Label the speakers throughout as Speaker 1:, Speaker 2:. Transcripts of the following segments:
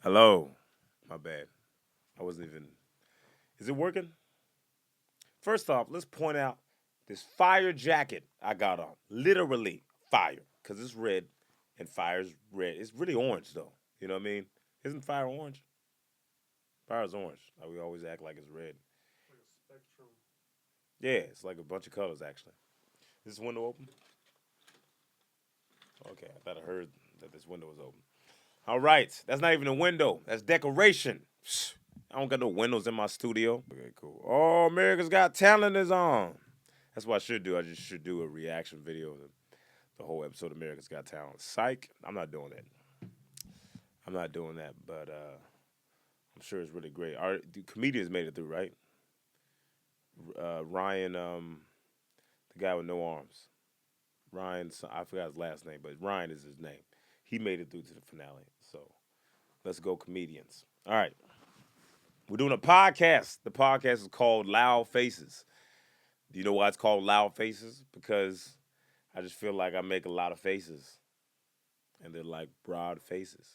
Speaker 1: Hello. My bad. I wasn't even. Is it working? First off, let's point out this fire jacket I got on. Literally fire. Because it's red and fire's red. It's really orange, though. You know what I mean? Isn't fire orange? Fire's orange. Like we always act like it's red.
Speaker 2: Like a spectrum.
Speaker 1: Yeah, it's like a bunch of colors, actually. Is this window open? Okay, I thought I heard that this window was open. All right. That's not even a window. That's decoration. I don't got no windows in my studio. Okay, cool. Oh, America's Got Talent is on. That's what I should do. I just should do a reaction video of the whole episode of America's Got Talent. Psych. I'm not doing that. I'm not doing that, but I'm sure it's really great. The comedians made it through, right? Ryan, the guy with no arms. Ryan, I forgot his last name, but Ryan is his name. He made it through to the finale. So let's go, comedians. All right. We're doing a podcast. The podcast is called Loud Faces. Do you know why it's called Loud Faces? Because I just feel like I make a lot of faces. And they're like broad faces.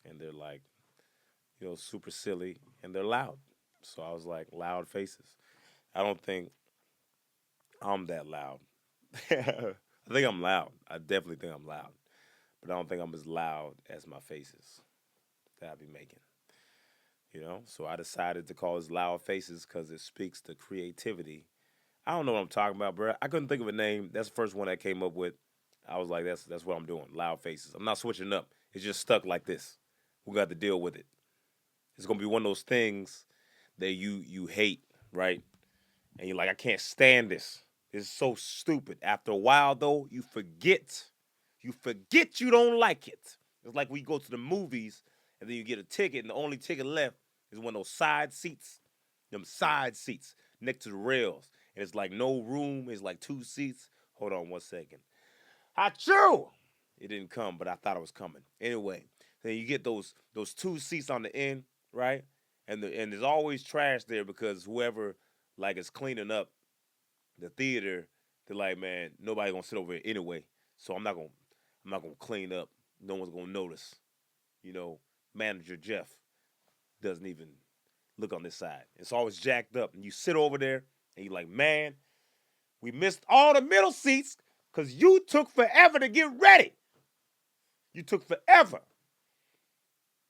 Speaker 1: And they're like, super silly. And they're loud. So I was like, loud faces. I don't think I'm that loud. I think I'm loud. I definitely think I'm loud. But I don't think I'm as loud as my faces that I be making. So I decided to call it Loud Faces because it speaks to creativity. I don't know what I'm talking about, bro. I couldn't think of a name. That's the first one I came up with. I was like, that's what I'm doing. Loud Faces. I'm not switching up. It's just stuck like this. We got to deal with it. It's gonna be one of those things that you hate, right? And you're like, I can't stand this. It's so stupid. After a while, though, you forget. You forget you don't like it. It's like we go to the movies and then you get a ticket, and the only ticket left is one of those side seats. Them side seats next to the rails. And it's like no room. It's like two seats. Hold on 1 second. Achoo! It didn't come, but I thought it was coming. Anyway, then you get those two seats on the end, right? And there's always trash there because whoever like is cleaning up the theater, they're like, man, nobody gonna sit over here anyway. So I'm not gonna clean up. No one's gonna notice. You know, Manager Jeff doesn't even look on this side. It's always jacked up. And you sit over there and you're like, man, we missed all the middle seats because you took forever to get ready. You took forever.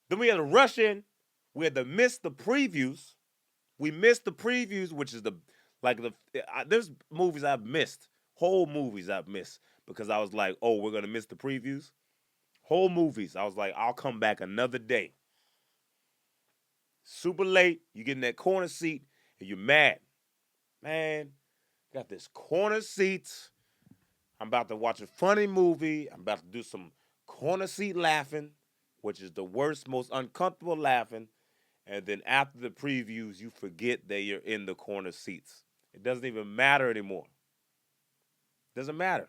Speaker 1: Then we had to rush in. We had to miss the previews. We missed the previews, which is there's movies I've missed, whole movies I've missed because I was like, oh, we're gonna miss the previews. Whole movies. I was like, I'll come back another day. Super late. You get in that corner seat and you're mad. Man, got this corner seat. I'm about to watch a funny movie. I'm about to do some corner seat laughing, which is the worst, most uncomfortable laughing. And then after the previews, you forget that you're in the corner seats. It doesn't even matter anymore. It doesn't matter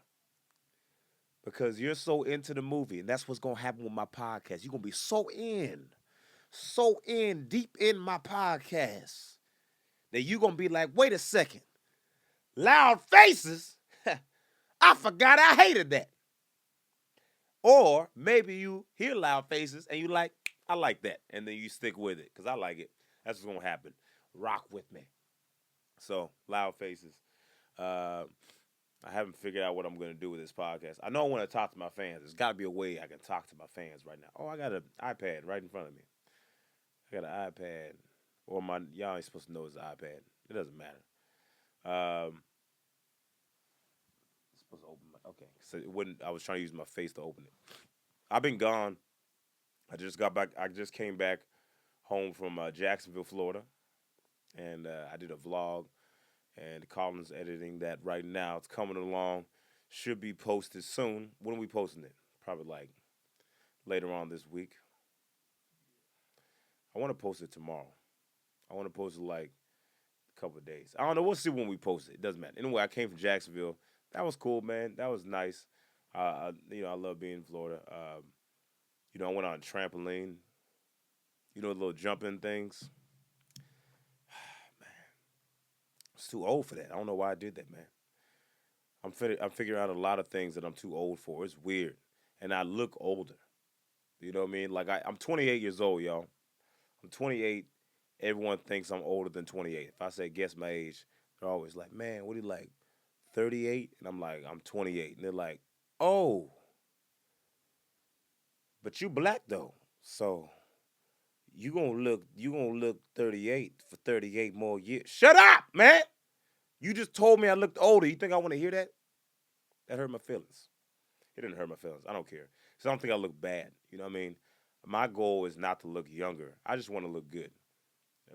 Speaker 1: because you're so into the movie. And that's what's going to happen with my podcast. You're going to be so in, deep in my podcast that you're going to be like, wait a second. Loud faces? I forgot I hated that. Or maybe you hear loud faces and you like, I like that. And then you stick with it because I like it. That's what's going to happen. Rock with me. So, loud faces. Uh, I haven't figured out what I'm going to do with this podcast. I know I want to talk to my fans. There's got to be a way I can talk to my fans right now. Oh, I got an iPad right in front of me. I got an iPad. Or y'all ain't supposed to know it's an iPad. It doesn't matter. It's supposed to open okay. So it wouldn't. I was trying to use my face to open it. I've been gone. I just got back. I just came back home from Jacksonville, Florida, and I did a vlog. And Colin's editing that right now. It's coming along. Should be posted soon. When are we posting it? Probably like later on this week. I want to post it tomorrow. I want to post it like a couple of days. I don't know. We'll see when we post it. It doesn't matter. Anyway, I came from Jacksonville. That was cool, man. That was nice. I love being in Florida. I went on a trampoline. Little jumping things. It's too old for that. I don't know why I did that, man. I'm figuring out a lot of things that I'm too old for. It's weird, and I look older. You know what I mean? Like I'm 28 years old, y'all. I'm 28. Everyone thinks I'm older than 28. If I say guess my age, they're always like, "Man, what are you like? 38?" And I'm like, "I'm 28." And they're like, "Oh, but you black though, so you gonna look 38 for 38 more years." Shut up, man! You just told me I looked older. You think I want to hear that? That hurt my feelings. It didn't hurt my feelings. I don't care. So I don't think I look bad. You know what I mean? My goal is not to look younger. I just want to look good.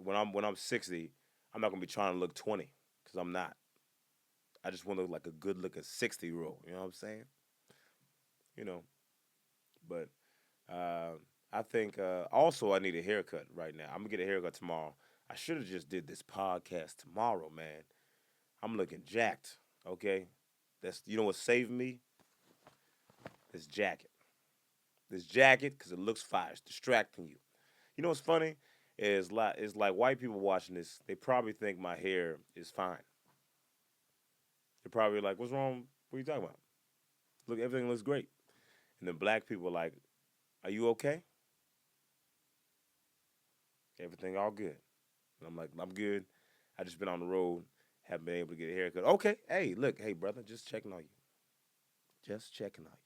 Speaker 1: When I'm 60, I'm not gonna be trying to look 20 because I'm not. I just want to look like a good looking 60-year-old. You know what I'm saying? You know, but uh, I think also I need a haircut right now. I'm gonna get a haircut tomorrow. I should have just did this podcast tomorrow, man. I'm looking jacked. Okay, that's what saved me. This jacket. This jacket because it looks fire. It's distracting you. You know what's funny? Is like white people watching this. They probably think my hair is fine. They're probably like, "What's wrong? What are you talking about? Look, everything looks great." And then black people are like, "Are you okay? Everything all good?" And I'm like, "I'm good. I just been on the road, haven't been able to get a haircut." Okay, hey, look, hey brother, just checking on you. Just checking on you.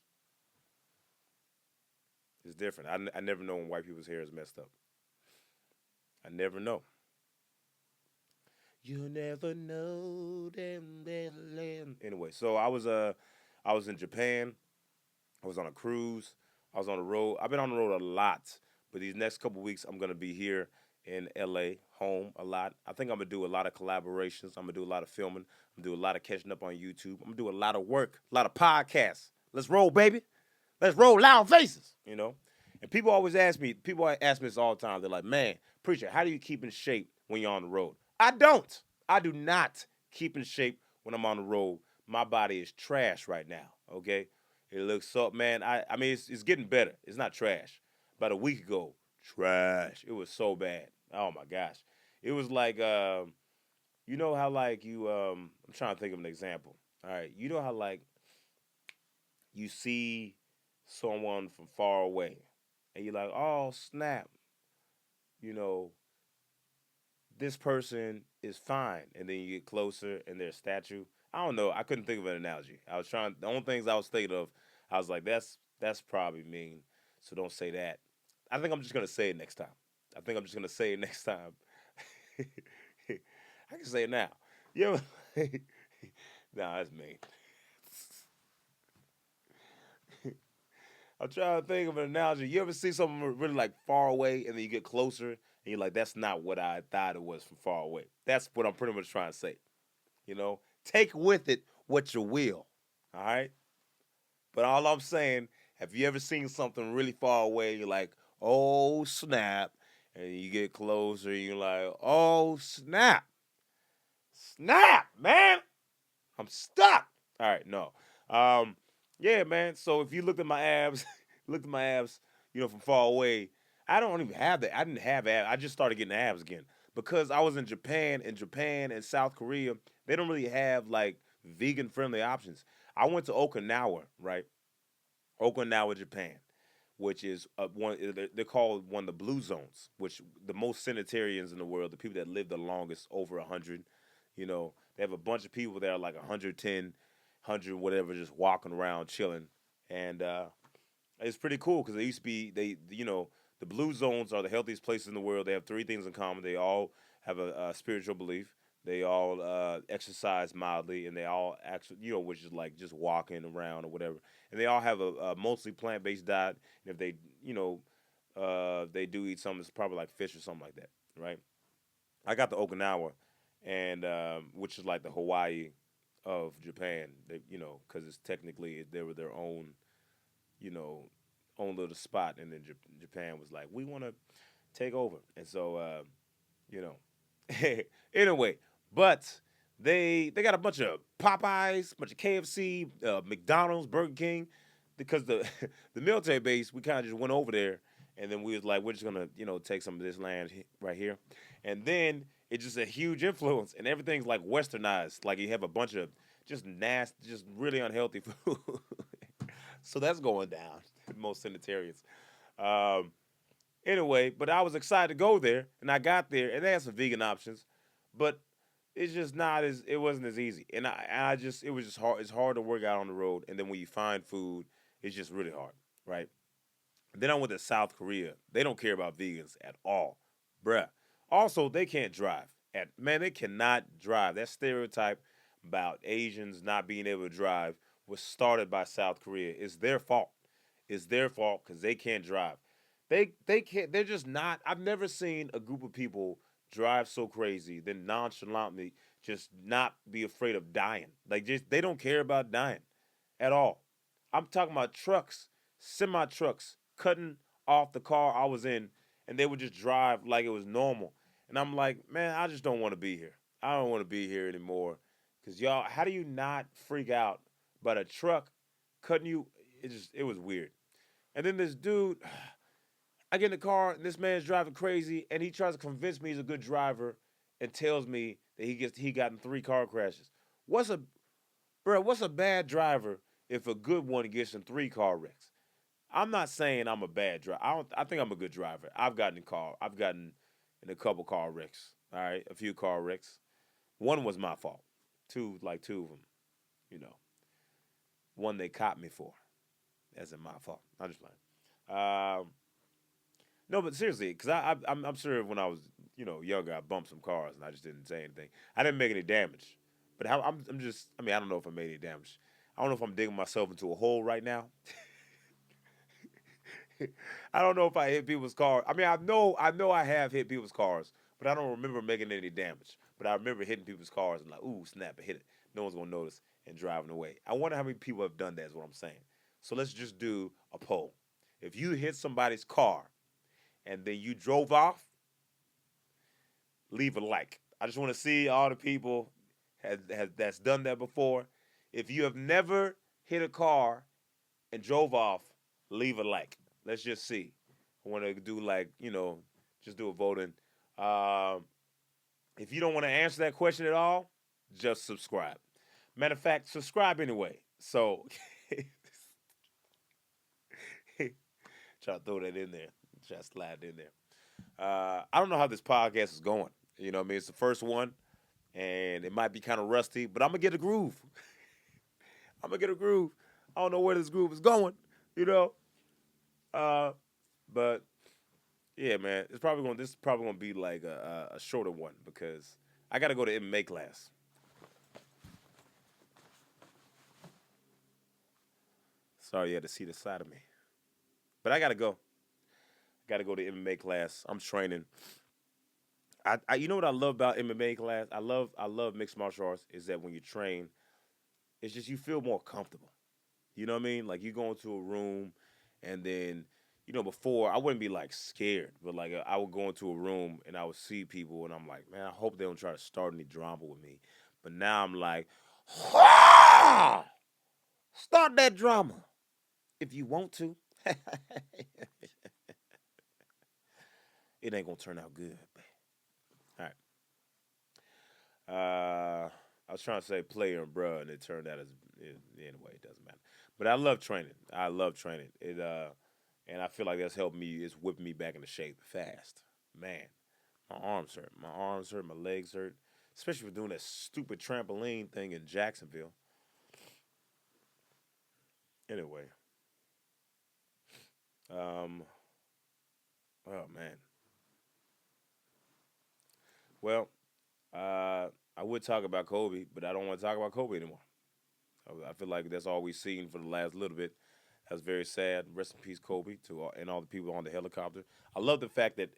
Speaker 1: It's different. I never know when white people's hair is messed up. I never know. You never know them that land. Anyway, so I was in Japan. I was on a cruise. I was on the road. I've been on the road a lot, but these next couple weeks I'm gonna be here in LA, home a lot. I think I'm gonna do a lot of collaborations. I'm gonna do a lot of filming. I'm gonna do a lot of catching up on YouTube. I'm gonna do a lot of work, a lot of podcasts. Let's roll, baby. Let's roll loud faces. And people ask me this all the time. They're like, "Man, preacher, how do you keep in shape when you're on the road?" I don't. I do not keep in shape when I'm on the road. My body is trash right now. Okay, it looks so, man. I mean, it's getting better. It's not trash. About a week ago, trash. It was so bad. Oh my gosh, it was like you know how like you I'm trying to think of an example. All right, you know how like you see someone from far away, and you're like, oh snap, you know, this person is fine, and then you get closer and their statue. I don't know. I couldn't think of an analogy. I was trying. The only things I was thinking of, I was like, that's probably mean. So don't say that. I think I'm just gonna say it next time. I think I'm just gonna say it next time. I can say it now. Yeah. Nah, that's mean. I'm trying to think of an analogy. You ever see something really like far away and then you get closer and you're like, that's not what I thought it was from far away. That's what I'm pretty much trying to say. Take with it what you will. All right? But all I'm saying, have you ever seen something really far away? You're like, oh snap. And you get closer, you're like, oh snap. Snap, man. I'm stuck. All right, no. Um, yeah, man. So if you looked at my abs, looked at my abs, from far away, I don't even have that. I didn't have abs. I just started getting abs again because I was in Japan. In Japan and South Korea, they don't really have like vegan friendly options. I went to Okinawa, right? Okinawa, Japan, which is one. They're called one of the blue zones, which the most centenarians in the world, the people that live the longest, over 100. They have a bunch of people that are like 110, 100, whatever, just walking around chilling, and it's pretty cool because they used to be the blue zones are the healthiest places in the world. They have three things in common. They all have a spiritual belief. They all exercise mildly, and they all actually, which is like just walking around or whatever. And they all have a mostly plant based diet. And if they, they do eat something, it's probably like fish or something like that, right? I got to Okinawa, and which is like the Hawaii of Japan. Because it's technically they were their own, you know, own little spot, and then Japan was like, we want to take over, and so you know, anyway, but they got a bunch of Popeyes, bunch of KFC, McDonald's, Burger King, because the the military base, we kind of just went over there, and then we was like, we're just gonna take some of this land right here, and then it's just a huge influence, and everything's like westernized, like you have a bunch of just nasty, just really unhealthy food. So that's going down. Most sanitarians. Um, anyway, but I was excited to go there, and I got there, and they had some vegan options, but it's just not as it wasn't as easy, and I just it was just hard. It's hard to work out on the road, and then when you find food, it's just really hard, right? Then I went to South Korea. They don't care about vegans at all, bruh. Also, they can't drive. Man, they cannot drive. That stereotype about Asians not being able to drive was started by South Korea. It's their fault. It's their fault because they can't drive. They can't. They're just not. I've never seen a group of people drive so crazy, then nonchalantly just not be afraid of dying. Like just they don't care about dying at all. I'm talking about trucks, semi trucks, cutting off the car I was in, and they would just drive like it was normal. And I'm like, man, I just don't want to be here. I don't want to be here anymore. Cause y'all, how do you not freak out about a truck cutting you? It was weird. And then this dude, I get in the car and this man's driving crazy, and he tries to convince me he's a good driver, and tells me that he got in 3 car crashes. What's a Bro, what's a bad driver if a good one gets in 3 car wrecks? I'm not saying I'm a bad driver. I think I'm a good driver. I've gotten in a couple car wrecks. All right, a few car wrecks. One was my fault. Two of them, you know. One they caught me for. That's in my fault. I'm just playing. No, but seriously, because I'm sure when I was younger, I bumped some cars and I just didn't say anything. I didn't make any damage, but I'm just I mean I don't know if I made any damage. I don't know if I'm digging myself into a hole right now. I don't know if I hit people's cars. I mean I know I have hit people's cars, but I don't remember making any damage. But I remember hitting people's cars and like, ooh, snap, I hit it. No one's gonna notice and driving away. I wonder how many people have done that. Is what I'm saying. So let's just do a poll. If you hit somebody's car and then you drove off, leave a like. I just want to see all the people that's done that before. If you have never hit a car and drove off, leave a like. Let's just see. I want to do just do a voting. Um, if you don't want to answer that question at all, just subscribe. Matter of fact, subscribe anyway. So try to throw that in there. Try to slide it in there. I don't know how this podcast is going. You know what I mean? It's the first one, and it might be kind of rusty, but I'm going to get a groove. I'm going to get a groove. I don't know where this groove is going, you know? Uh, but, yeah, man, this is probably going to be like a shorter one because I got to go to MMA class. Sorry you had to see the side of me. But I got to go. Got to go to MMA class. I'm training. You know what I love about MMA class? I love mixed martial arts is that when you train, it's just you feel more comfortable. You know what I mean? Like you go into a room, and then before I wouldn't be like scared, but like I would go into a room and I would see people, and I'm like, man, I hope they don't try to start any drama with me. But now I'm like, start that drama if you want to. It ain't gonna turn out good. All right. I was trying to say player and bruh, and it turned out anyway. It doesn't matter. But I love training. I love training. And I feel like that's helped me. It's whipping me back into shape fast. Man, my arms hurt. My arms hurt. My legs hurt. Especially for doing that stupid trampoline thing in Jacksonville. Anyway, um, oh man. Well, I would talk about Kobe, but I don't want to talk about Kobe anymore. I feel like that's all we've seen for the last little bit. That's very sad. Rest in peace, Kobe, and all the people on the helicopter. I love the fact that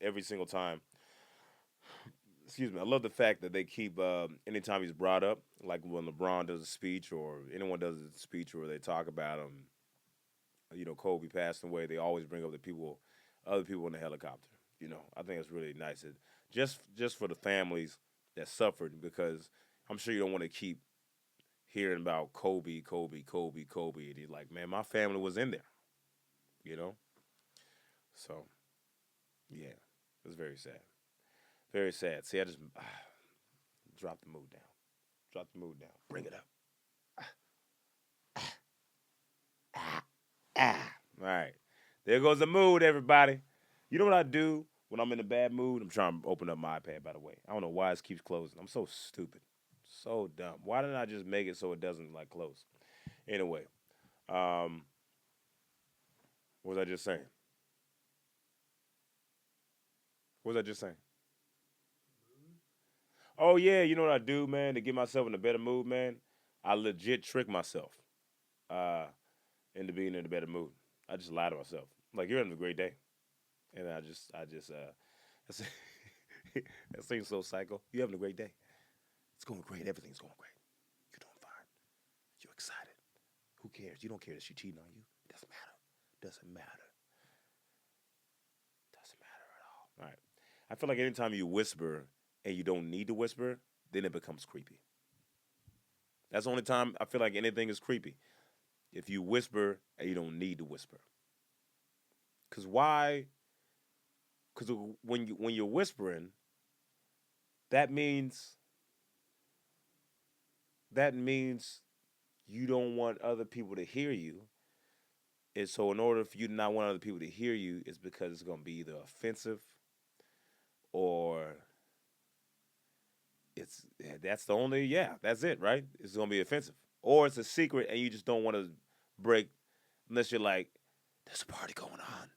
Speaker 1: every single time. Excuse me. I love the fact that they keep anytime he's brought up, like when LeBron does a speech or anyone does a speech where they talk about him. Kobe passing away. They always bring up other people in the helicopter. I think it's really nice. Just for the families that suffered, because I'm sure you don't want to keep hearing about Kobe, Kobe, Kobe, Kobe, and he's like, man, my family was in there, you know. So yeah, it's very sad, very sad. See, I just drop the mood down, drop the mood down, bring it up. Ah, all right, There goes the mood, everybody. You know what I do when I'm in a bad mood? I'm trying to open up my iPad, by the way. I don't know why it keeps closing. I'm so stupid. So dumb. Why didn't I just make it so it doesn't like close? Anyway, um, what was I just saying? What was I just saying? Oh yeah, you know what I do, man, to get myself in a better mood, man? I legit trick myself uh, into being in a better mood. I just lie to myself. Like you're having a great day. And I say, that seems so psycho. You having a great day. It's going great. Everything's going great. You're doing fine. You're excited. Who cares? You don't care that she cheating on you. It doesn't matter. Doesn't matter. Doesn't matter at all. All right. I feel like anytime you whisper and you don't need to whisper, then it becomes creepy. That's the only time I feel like anything is creepy. If you whisper and you don't need to whisper. Cause why? Cause when you're whispering, that means that means you don't want other people to hear you. And so in order for you to not want other people to hear you, it's because it's gonna be either offensive or that's the only that's it, right? It's gonna be offensive. Or it's a secret and you just don't want to break unless you're like, there's a party going on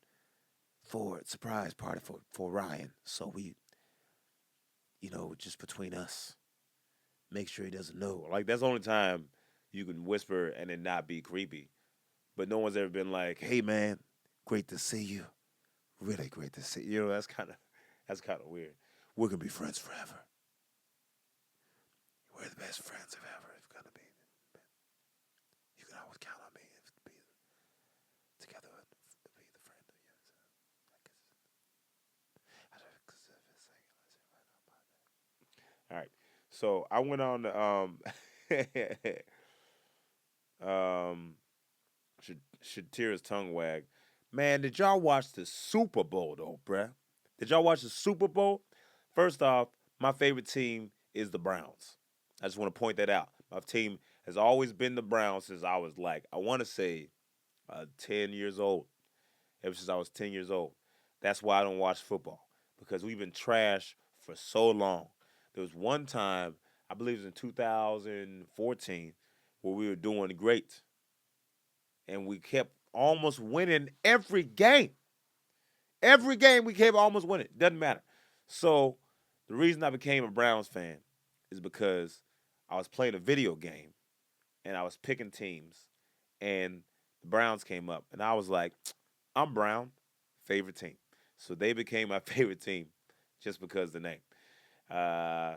Speaker 1: for surprise party for Ryan. So we just between us, make sure he doesn't know. Like that's the only time you can whisper and it not be creepy. But no one's ever been like, "Hey man, great to see you. Really great to see you." That's kind of weird. We're gonna be friends forever. We're the best friends of ever. It's gonna be. You can always count on me to be together and be the friend of yours. All right. So I went on the um Shatira's tongue wag. Man, did y'all watch the Super Bowl though, bruh? Did y'all watch the Super Bowl? First off, my favorite team is the Browns. I just want to point that out. My team has always been the Browns since I was like, I want to say 10 years old. Ever since I was 10 years old. That's why I don't watch football because we've been trash for so long. There was one time, I believe it was in 2014, where we were doing great and we kept almost winning every game. Every game we kept almost winning. Doesn't matter. So the reason I became a Browns fan is because I was playing a video game and I was picking teams and the Browns came up and I was like, I'm Brown, favorite team. So they became my favorite team just because of the name. Uh,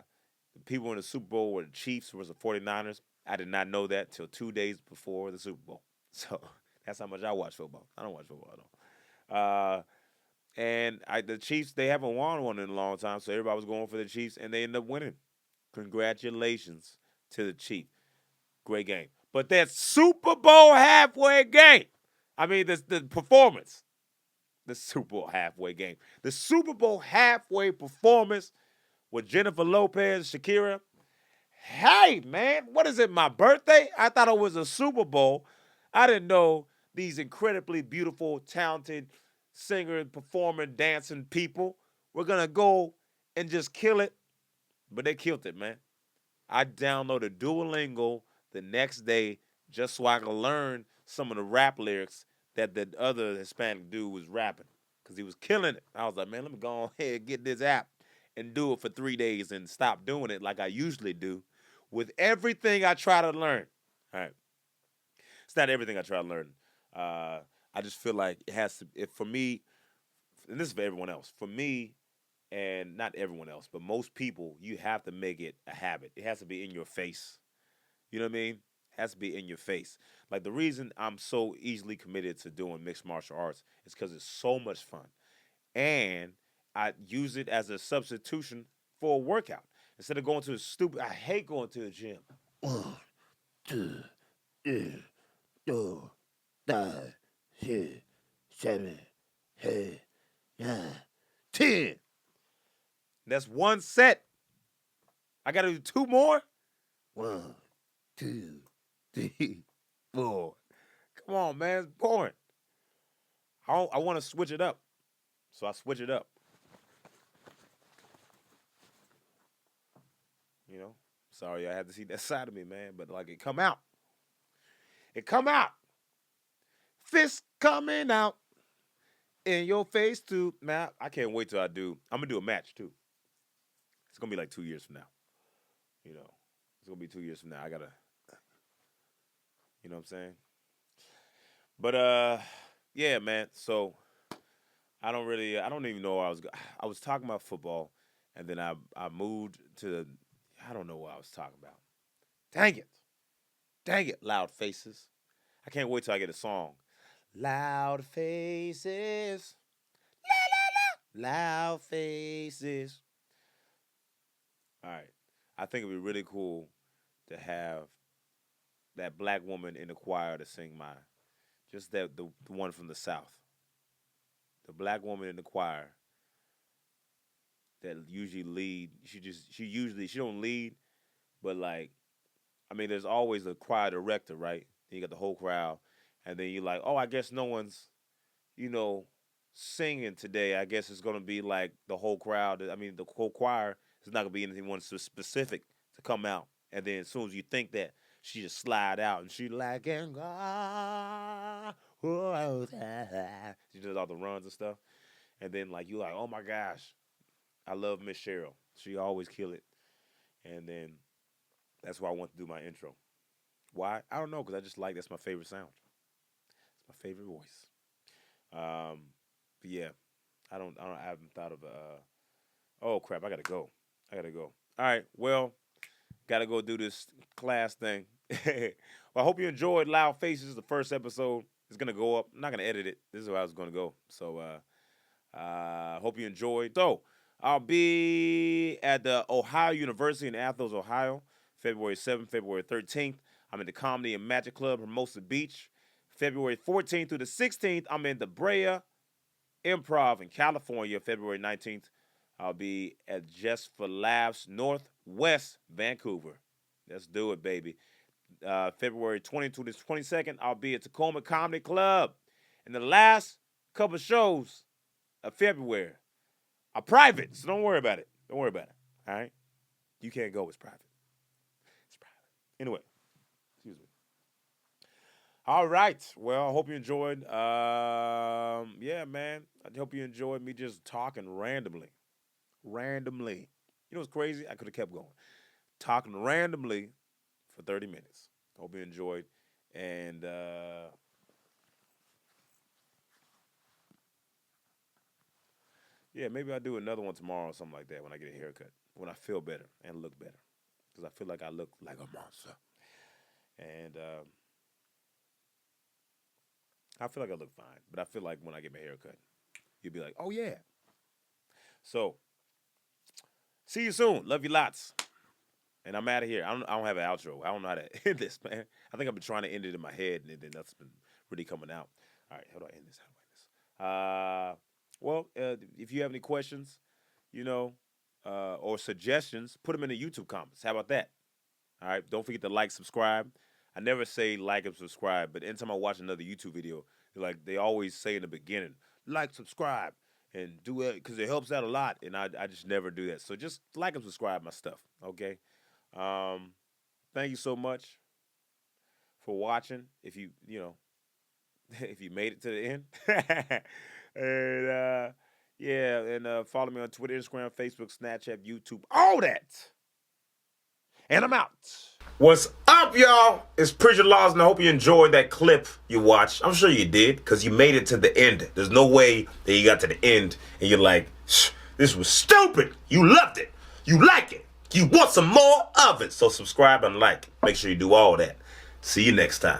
Speaker 1: the people in the Super Bowl were the Chiefs versus the 49ers. I did not know that till 2 days before the Super Bowl. So that's how much I watch football. I don't watch football at all. And the Chiefs, they haven't won one in a long time, so everybody was going for the Chiefs, and they ended up winning. Congratulations to the Chiefs. Great game. But that Super Bowl halfway game, I mean, the performance, the Super Bowl halfway game, the Super Bowl halfway performance with Jennifer Lopez, Shakira. Hey, man, what is it, my birthday? I thought it was a Super Bowl. I didn't know these incredibly beautiful, talented singer, performer, dancing people were going to go and just kill it. But they killed it, man. I downloaded Duolingo the next day just so I could learn some of the rap lyrics that the other Hispanic dude was rapping because he was killing it. I was like, man, let me go ahead and get this app and do it for 3 days and stop doing it like I usually do with everything I try to learn. All right. It's not everything I try to learn. I just feel like it has to, if for me, and this is for everyone else, for me, and not everyone else, but most people, you have to make it a habit. It has to be in your face. You know what I mean? It has to be in your face. Like the reason I'm so easily committed to doing mixed martial arts is because it's so much fun. And I use it as a substitution for a workout. Instead of going to a stupid, I hate going to the gym. 1, 2, 3, 4, 5, 6, 7, 8, 9, 10. That's one set. I got to do 2 more. 1, 2, 3, 4. Come on, man. It's boring. I want to switch it up, so I switch it up. You know, sorry I had to see that side of me, man, but like it come out. It come out. Fist coming out in your face too, man. I can't wait till I do. I'm gonna do a match too. It's gonna be like 2 years from now. You know, it's gonna be 2 years from now. I gotta, you know what I'm saying? But yeah, man. So I don't even know where I was. I was talking about football, and then I moved to, I don't know what I was talking about. Dang it, loud faces. I can't wait till I get a song. Loud faces, loud faces. All right, I think it'd be really cool to have that black woman in the choir to sing my, just that the one from the South. The black woman in the choir that usually lead. She don't lead, but like, I mean, there's always a choir director, right? Then you got the whole crowd, and then you're like, oh, I guess no one's, you know, singing today. I guess it's gonna be like the whole crowd. I mean, the whole choir is not gonna be anything one specific to come out, and then as soon as you think that, she just slide out and she like and God, she does all the runs and stuff, and then like you like, oh my gosh, I love Miss Cheryl. She always kill it, and then that's why I want to do my intro. Why? I don't know, because I just like, that's my favorite sound. It's my favorite voice. But yeah, I haven't thought of. Oh crap, I gotta go. All right, well, gotta go do this class thing. Well, I hope you enjoyed Loud Faces. The first episode is gonna go up. I'm not gonna edit it. This is how it's gonna go. So, hope you enjoyed. So, I'll be at the Ohio University in Athens, Ohio, February 7th, February 13th. I'm in the Comedy and Magic Club, Hermosa Beach. February 14th through the 16th, I'm in the Brea Improv in California. February 19th, I'll be at Just for Laughs, Northwest Vancouver. Let's do it, baby. February 20th to the 22nd, I'll be at Tacoma Comedy Club. And the last couple shows of February are private, so don't worry about it. All right? You can't go. It's private. Anyway, excuse me. All right. Well, I hope you enjoyed. Yeah, man. I hope you enjoyed me just talking randomly. You know what's crazy? I could have kept going. Talking randomly for 30 minutes. Hope you enjoyed. And yeah, maybe I'll do another one tomorrow or something like that when I get a haircut. When I feel better and look better. Because I feel like I look like a monster. And I feel like I look fine. But I feel like when I get my haircut, you'll be like, oh yeah. So, see you soon. Love you lots. And I'm out of here. I don't have an outro. I don't know how to end this, man. I think I've been trying to end it in my head, and then that's been really coming out. All right, how do I end this? Well, if you have any questions, you know, or suggestions, put them in the YouTube comments. How about that? All right, don't forget to like, subscribe. I never say like and subscribe, but anytime I watch another YouTube video, they always say in the beginning, like, subscribe, and do it because it helps out a lot. And I just never do that. So just like and subscribe my stuff, okay? Thank you so much for watching. If you if you made it to the end, and yeah, and follow me on Twitter, Instagram, Facebook, Snapchat, YouTube, all that. And I'm out. What's up, y'all? It's Preacher Lawson. I hope you enjoyed that clip you watched. I'm sure you did, because you made it to the end. There's no way that you got to the end and you're like, this was stupid. You loved it. You like it. You want some more of it. So subscribe and like. Make sure you do all that. See you next time.